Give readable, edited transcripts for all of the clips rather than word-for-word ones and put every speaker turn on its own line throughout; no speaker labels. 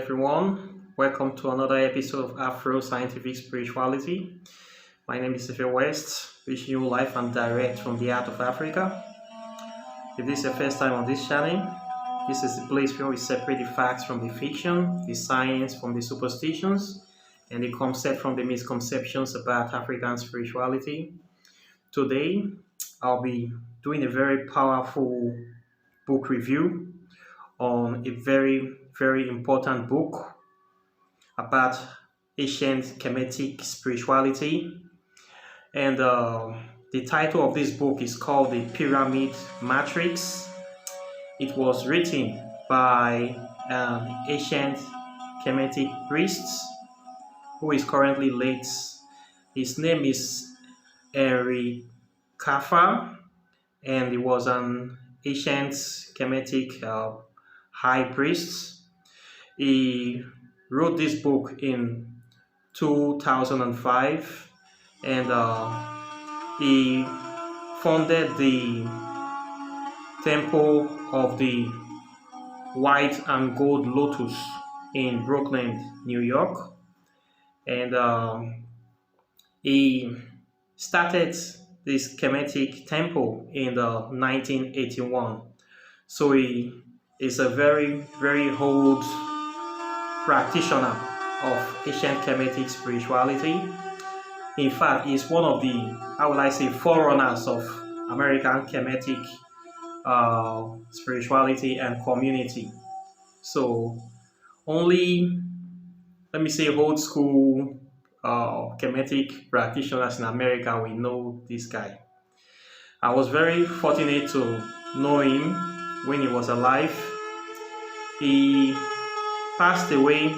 everyone. Welcome to another episode of Afro Scientific Spirituality. My name is Efe West, wishing you live and direct from the heart of Africa. If this is your first time on this channel, this is the place where we separate the facts from the fiction, the science from the superstitions, and the concept from the misconceptions about African spirituality. Today, I'll be doing a very powerful book review on a very important book about ancient Kemetic spirituality. And the title of this book is called The Pyramid Matrix. It was written by an ancient Kemetic priest who is currently late. His name is Heri, and he was an ancient Kemetic high priest. He wrote this book in 2005, and he founded the Temple of the White and Gold Lotus in Brooklyn, New York. And he started this Kemetic temple in 1981. So he is a very old practitioner of ancient Kemetic spirituality. In fact, he's one of the, how would I say, forerunners of American Kemetic spirituality and community. So only, let me say, old school Kemetic practitioners in America we know this guy. I was very fortunate to know him when he was alive. He passed away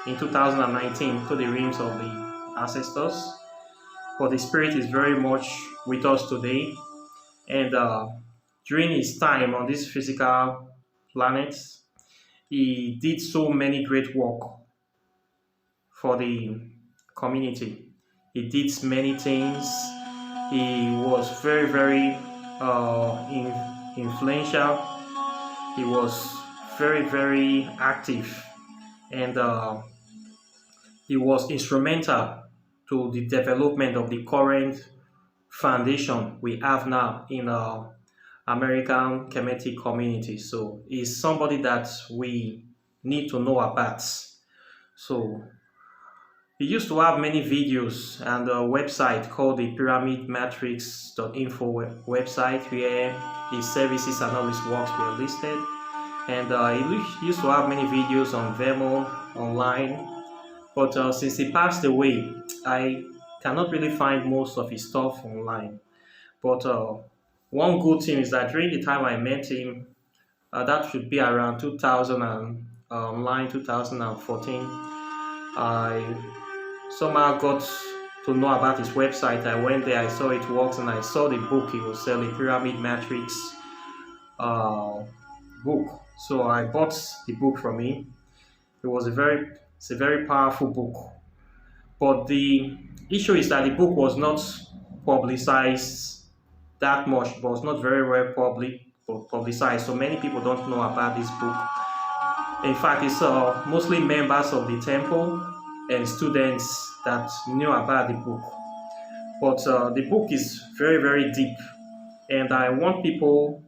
in 2019 to the realms of the ancestors, but the spirit is very much with us today. And during his time on this physical planet, he did so many great work for the community. He did many things. He was very influential. He was very active, and he was instrumental to the development of the current foundation we have now in American Kemetic community. So he's somebody that we need to know about. So he used to have many videos and a website called the pyramidmatrix.info website, where his services and all his works were listed. And he used to have many videos on Vimeo online. But since he passed away, I cannot really find most of his stuff online. But one good thing is that during the time I met him, that should be around 2014, I somehow got to know about his website. I went there, I saw it works, and I saw the book he was selling, Pyramid Matrix book. So I bought the book from him. It's a very powerful book. But the issue is that the book was not publicized that much, but was not very well publicized. So many people don't know about this book. In fact, it's mostly members of the temple and students that knew about the book. But the book is very deep, and I want people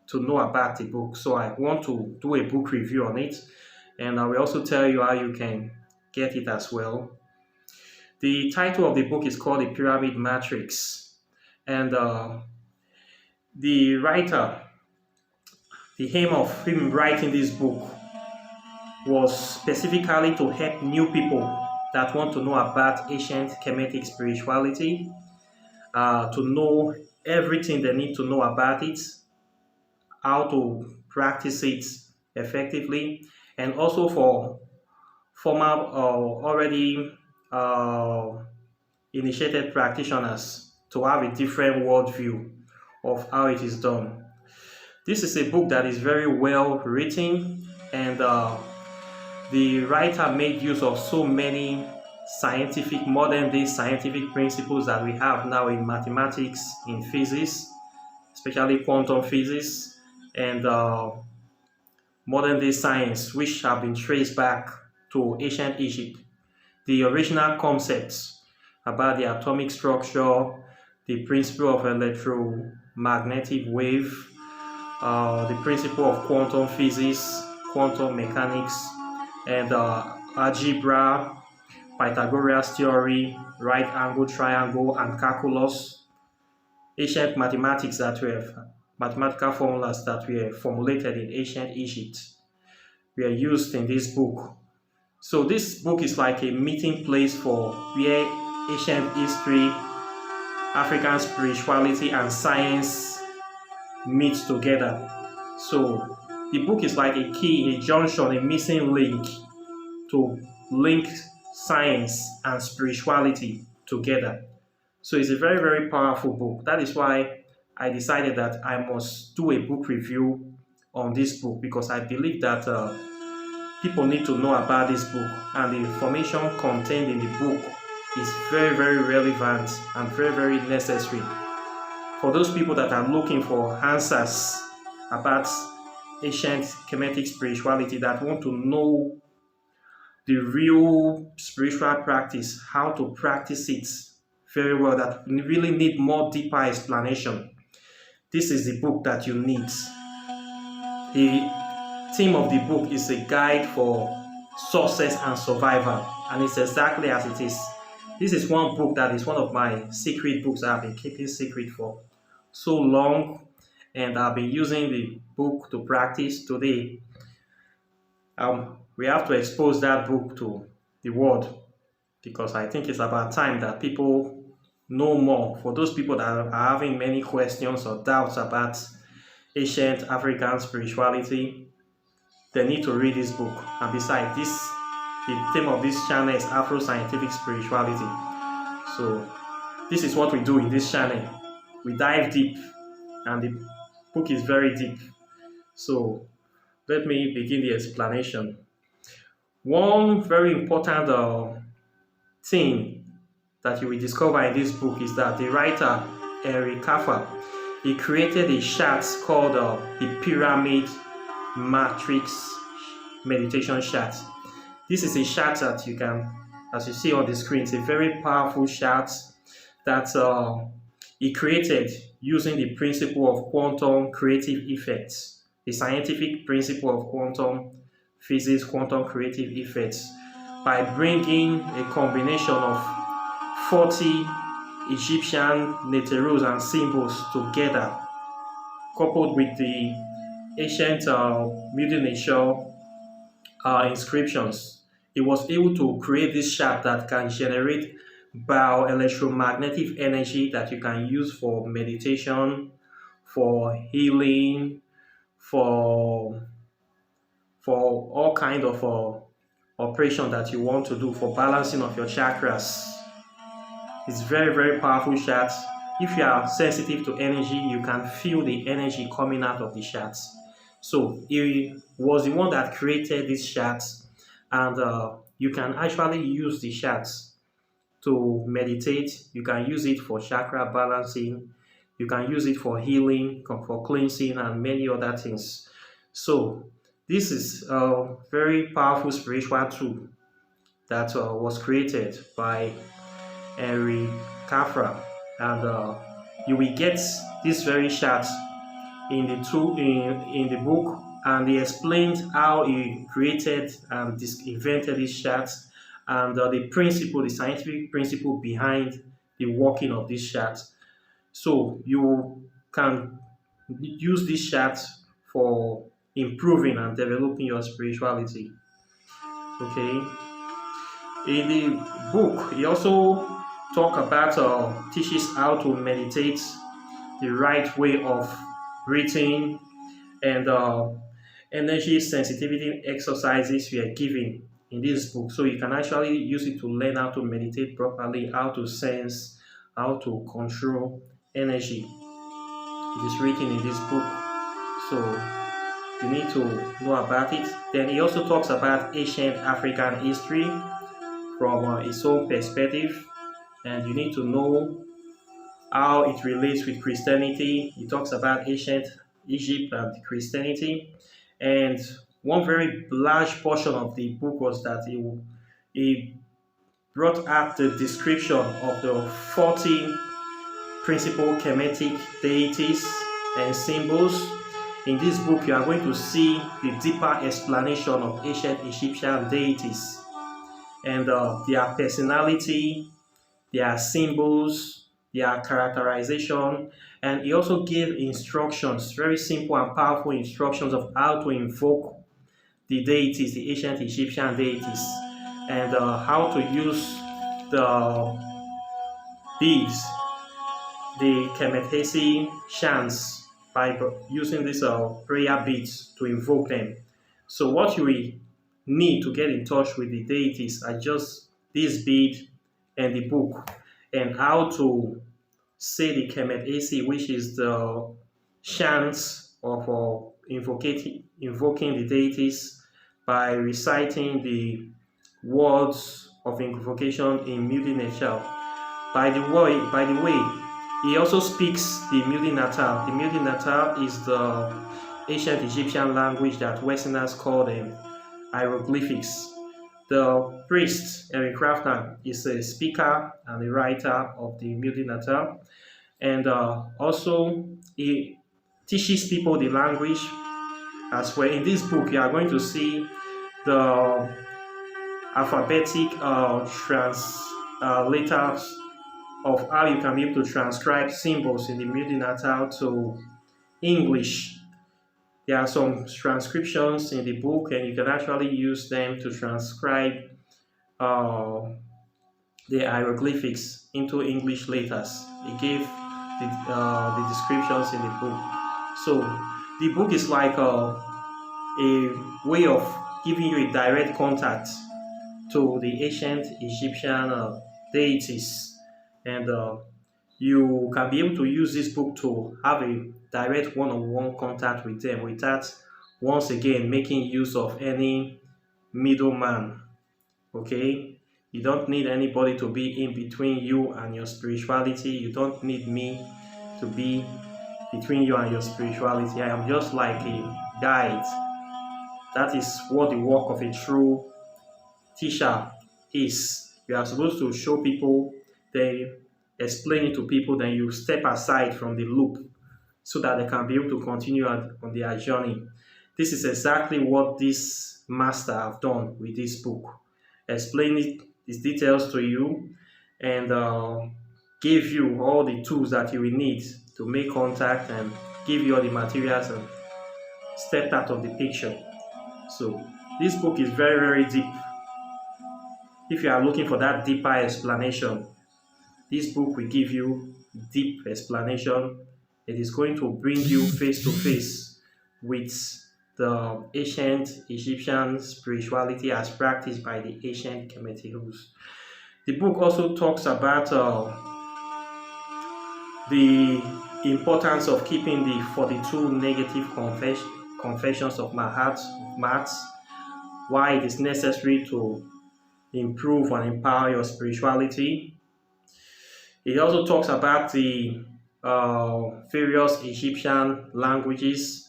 to know about the book. So I want to do a book review on it, and I will also tell you how you can get it as well. The title of the book is called The Pyramid Matrix, and the writer, the aim of him writing this book was specifically to help new people that want to know about ancient Kemetic spirituality, to know everything they need to know about it, how to practice it effectively, and also for former already initiated practitioners to have a different worldview of how it is done. This is a book that is very well written, and the writer made use of so many modern day scientific principles that we have now in mathematics, in physics, especially quantum physics, and modern day science, which have been traced back to ancient Egypt. The original concepts about the atomic structure, the principle of electromagnetic wave, the principle of quantum physics, quantum mechanics, and algebra, Pythagoras theory, right angle triangle, and calculus, ancient mathematical formulas that were formulated in ancient Egypt were used in this book. So this book is like a meeting place for where ancient history, African spirituality, and science meet together. So the book is like a key, a junction, a missing link to link science and spirituality together. So it's a very, very powerful book. That is why I decided that I must do a book review on this book, because I believe that people need to know about this book, and the information contained in the book is very, very relevant and very, very necessary for those people that are looking for answers about ancient Kemetic spirituality, that want to know the real spiritual practice, how to practice it very well, that really need more deeper explanation. This is the book that you need. The theme of the book is a guide for success and survival, and it's exactly as it is. This is one book that is one of my secret books I've been keeping secret for so long, and I've been using the book to practice today. We have to expose that book to the world, because I think it's about time that people know more. For those people that are having many questions or doubts about ancient African spirituality, they need to read this book. And besides this, the theme of this channel is Afro-scientific spirituality. So this is what we do in this channel. We dive deep, and the book is very deep. So let me begin the explanation. One very important thing that you will discover in this book is that the writer, Heri, he created a chart called the Pyramid Matrix Meditation Chart. This is a chart that you can, as you see on the screen, it's a very powerful chart that he created using the principle of quantum creative effects, the scientific principle of quantum physics, quantum creative effects, by bringing a combination of 40 Egyptian neteros and symbols together, coupled with the ancient Middle Nature inscriptions. He was able to create this chart that can generate bioelectromagnetic energy that you can use for meditation, for healing, for all kind of operation that you want to do, for balancing of your chakras. It's very, very powerful chart. If you are sensitive to energy, you can feel the energy coming out of the charts. So he was the one that created these charts, and you can actually use the charts to meditate. You can use it for chakra balancing. You can use it for healing, for cleansing, and many other things. So this is a very powerful spiritual tool that was created by Heri, and you will get this very chart in the book, and he explained how he created and invented this chart, and the principle, the scientific principle behind the working of this chart. So you can use this chart for improving and developing your spirituality. Okay. In the book, he also teaches how to meditate, the right way of breathing, and energy sensitivity exercises we are giving in this book. So you can actually use it to learn how to meditate properly, how to sense, how to control energy. It is written in this book, so you need to know about it. Then he also talks about ancient African history from his own perspective, and you need to know how it relates with Christianity. He talks about ancient Egypt and Christianity, and one very large portion of the book was that he brought out the description of the 40 principal Kemetic deities and symbols. In this book, you are going to see the deeper explanation of ancient Egyptian deities and their personality, their symbols, their characterization, and he also gave instructions, very simple and powerful instructions of how to invoke the deities, the ancient Egyptian deities, and how to use the beads, the Kemetesi chants by using these prayer beads to invoke them. So what you will need to get in touch with the deities are just this bead and the book, and how to say the Kemet which is the chants of invoking the deities by reciting the words of invocation in Mudi Nechal. By the way, he also speaks the Mudi Natal. The Mudi Natal is the ancient Egyptian language that Westerners call them hieroglyphics. The priest, Heri Craftsman, is a speaker and a writer of the Mudi Natal, and also he teaches people the language as well. In this book, you are going to see the alphabetic translators of how you can be able to transcribe symbols in the Mudi Natal to English. There are some transcriptions in the book, and you can actually use them to transcribe the hieroglyphics into English letters. He gave the descriptions in the book. So the book is like a way of giving you a direct contact to the ancient Egyptian deities, and you can be able to use this book to have a direct one-on-one contact with them without once again making use of any middleman. Okay, you don't need anybody to be in between you and your spirituality. You don't need me to be between you and your spirituality. I am just like a guide. That is what the work of a true teacher is. You are supposed to show people, then explain it to people, then you step aside from the loop so that they can be able to continue on their journey. This is exactly what this master have done with this book. Explain its details to you, and give you all the tools that you will need to make contact, and give you all the materials and step out of the picture. So this book is very, very deep. If you are looking for that deeper explanation, this book will give you deep explanation. It is going to bring you face to face with the ancient Egyptian spirituality as practiced by the ancient Kemetihus. The book also talks about the importance of keeping the 42 negative confessions of Mats, why it is necessary to improve and empower your spirituality. It also talks about the various Egyptian languages.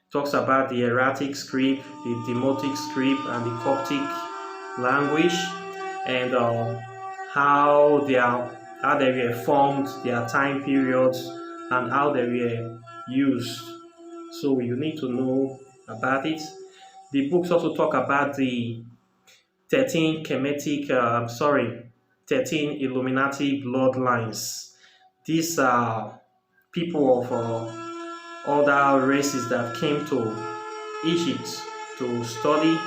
It talks about the Hieratic script, the Demotic script, and the Coptic language, and how they were formed, their time periods, and how they were used. So you need to know about it. The books also talk about the 13 Illuminati bloodlines. These are people of other races that came to Egypt to study,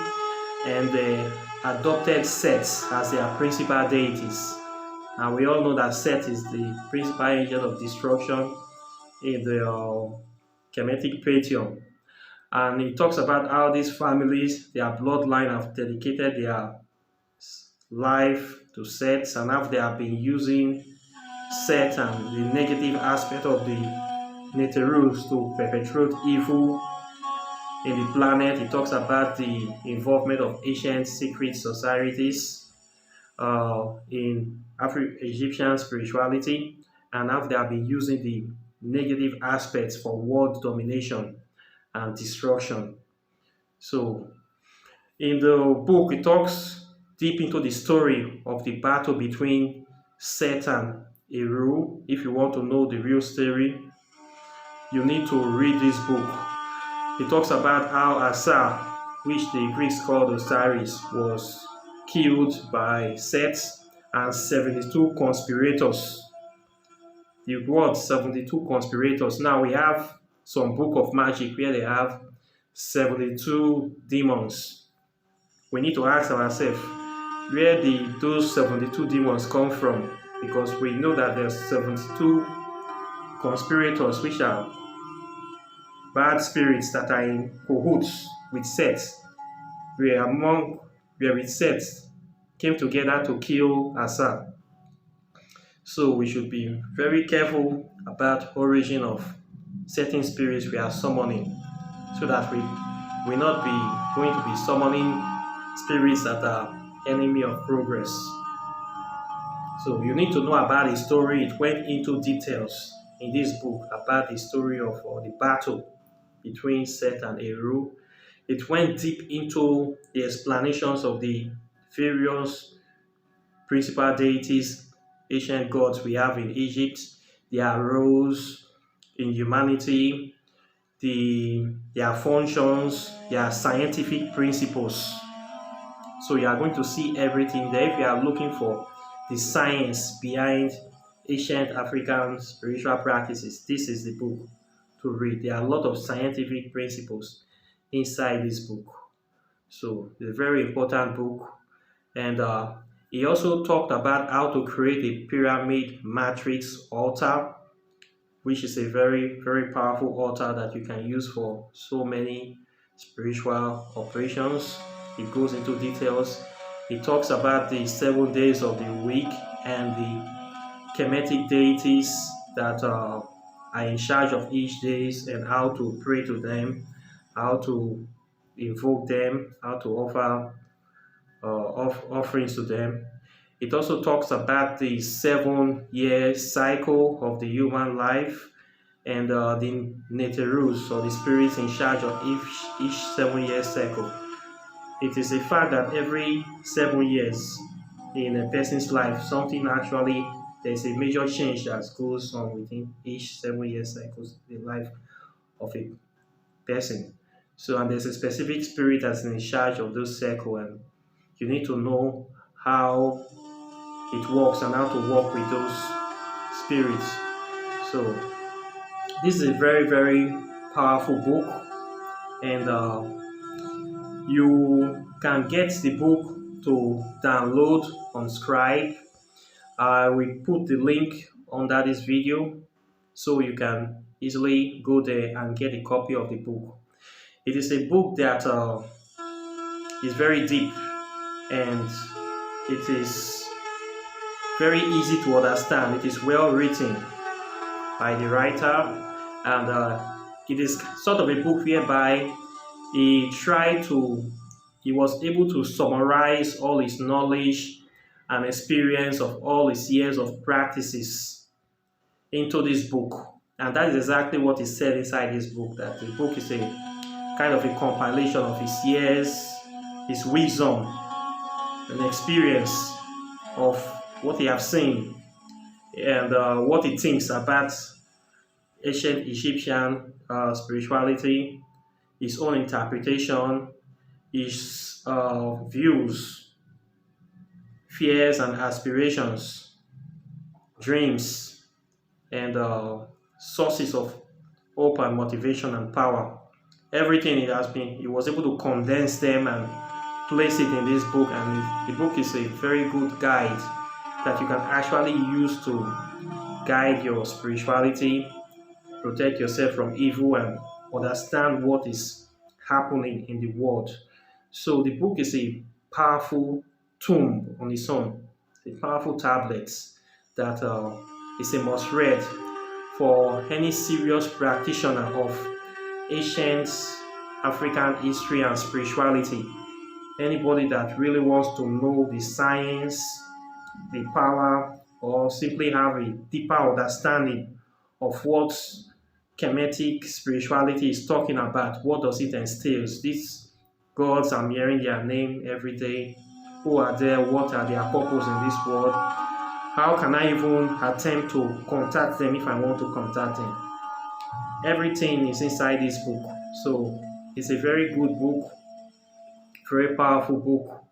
and they adopted Set as their principal deities. And we all know that Set is the principal agent of destruction in the Kemetic pantheon. And it talks about how these families, their bloodline, have dedicated their life to Set, and how they have been using Set and the negative aspect of the Netherus to perpetrate evil in the planet. It talks about the involvement of ancient secret societies in Egyptian spirituality, and how they have been using the negative aspects for world domination and destruction. So in the book, it talks deep into the story of the battle between Set and Eru. If you want to know the real story, you need to read this book. It talks about how Asa, which the Greeks called Osiris, was killed by Set and 72 conspirators. The word 72 conspirators. Now we have some book of magic where they have 72 demons. We need to ask ourselves, where did those 72 demons come from? Because we know that there's 72 conspirators, which are bad spirits that are in cahoots with Seth. Where with Seth came together to kill Asa. So we should be very careful about origin of certain spirits we are summoning, so that we will not be going to be summoning spirits that are enemy of progress. So you need to know about the story. It went into details in this book about the story of the battle between Seth and Eru. It went deep into the explanations of the various principal deities, ancient gods we have in Egypt, their roles in humanity, their functions, their scientific principles. So you are going to see everything there. If you are looking for the science behind ancient African spiritual practices, this is the book to read. There are a lot of scientific principles inside this book. So it's a very important book. And he also talked about how to create a pyramid matrix altar, which is a very, very powerful altar that you can use for so many spiritual operations. It goes into details. It talks about the 7 days of the week and the Kemetic deities that are in charge of each days, and how to pray to them, how to invoke them, how to offer offerings to them. It also talks about the 7-year cycle of the human life, and the Neterus, or the spirits in charge of each 7-year cycle. It is a fact that every 7 years in a person's life, there's a major change that goes on within each 7-year cycle in the life of a person. So, and there's a specific spirit that's in charge of those cycle, and you need to know how it works and how to work with those spirits. So, this is a very, very powerful book, and you can get the book to download on Scribe. I will put the link under this video so you can easily go there and get a copy of the book. It is a book that is very deep, and it is very easy to understand. It is well written by the writer, and it is sort of a book whereby he was able to summarize all his knowledge and experience of all his years of practices into this book. And that is exactly what he said inside this book, that the book is a kind of a compilation of his years, his wisdom, and experience of what he has seen, and what he thinks about ancient Egyptian spirituality, his own interpretation, his views, fears and aspirations, dreams, and sources of hope and motivation and power. Everything he was able to condense them and place it in this book, and the book is a very good guide that you can actually use to guide your spirituality, protect yourself from evil, and understand what is happening in the world. So the book is a powerful tomb on its own, a powerful tablet that is a must read for any serious practitioner of ancient African history and spirituality. Anybody that really wants to know the science, the power, or simply have a deeper understanding of what Kemetic spirituality is talking about, what does it entail. This gods I'm hearing their name every day. Who are there? What are their purpose in this world? How can I even attempt to contact them if I want to contact them? Everything is inside this book. So it's a very good book, very powerful book.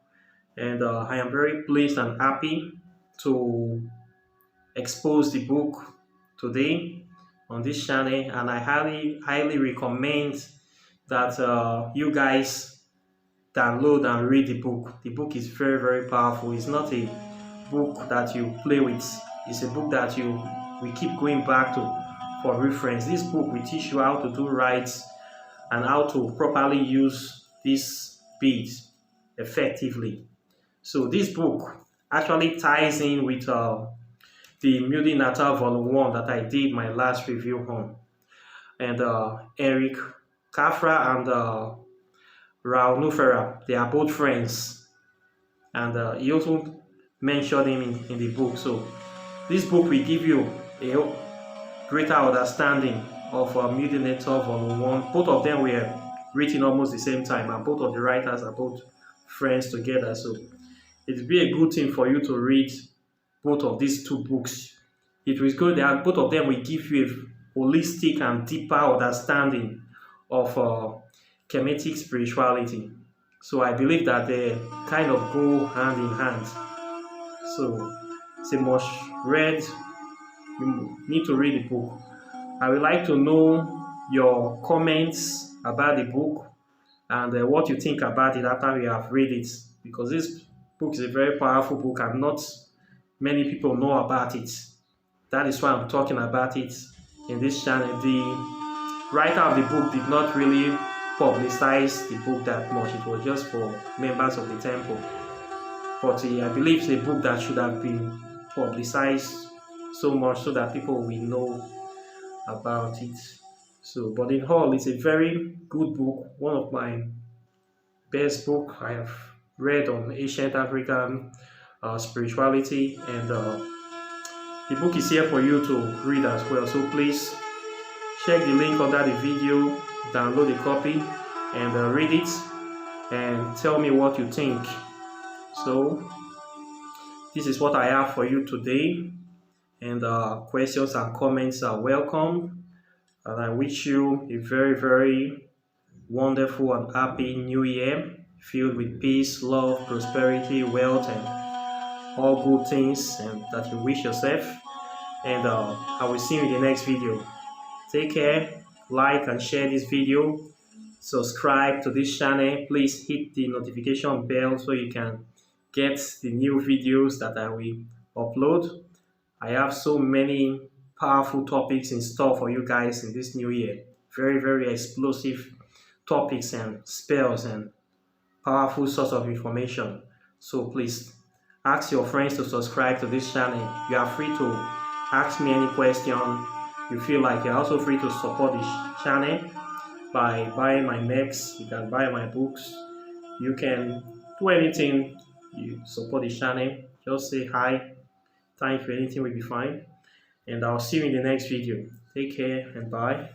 And I am very pleased and happy to expose the book today on this channel. And I highly recommend that you guys download and read the book. The book is very powerful. It's not a book that you play with. It's a book that we keep going back to for reference. This book will teach you how to do rites and how to properly use these beads effectively. So this book actually ties in with the Mudi Natal Volume 1 that I did my last review on. And Eric Khafra and Raul Nufera, they are both friends. And he also mentioned him in the book. So this book will give you a greater understanding of Mudi Natal Volume 1. Both of them were written almost the same time, and both of the writers are both friends together. So it will be a good thing for you to read both of these two books. It was good that both of them will give you a holistic and deeper understanding of Kemetic spirituality. So I believe that they kind of go hand in hand. So it's a must read. You need to read the book. I would like to know your comments about the book and what you think about it after you have read it, because this book is a very powerful book and not many people know about it. That is why I'm talking about it in this channel. The writer of the book did not really publicize the book that much. It was just for members of the temple. But I believe it's a book that should have been publicized so much so that people will know about it. So, but in all, it's a very good book. One of my best book I have read on ancient African spirituality, and the book is here for you to read as well. So please check the link under the video, download a copy, and read it, and tell me what you think. So this is what I have for you today, and questions and comments are welcome. And I wish you a very wonderful and happy new year, filled with peace, love, prosperity, wealth, and all good things and that you wish yourself. And I will see you in the next video. Take care, like and share this video, subscribe to this channel. Please hit the notification bell so you can get the new videos that I will upload. I have so many powerful topics in store for you guys in this new year. Very explosive topics and spells and powerful source of information. So please ask your friends to subscribe to this channel. You are free to ask me any question you feel like. You're also free to support this channel by buying my merch. You can buy my books. You can do anything. You support the channel. Just say hi, thank you, anything will be fine. And I'll see you in the next video. Take care and bye.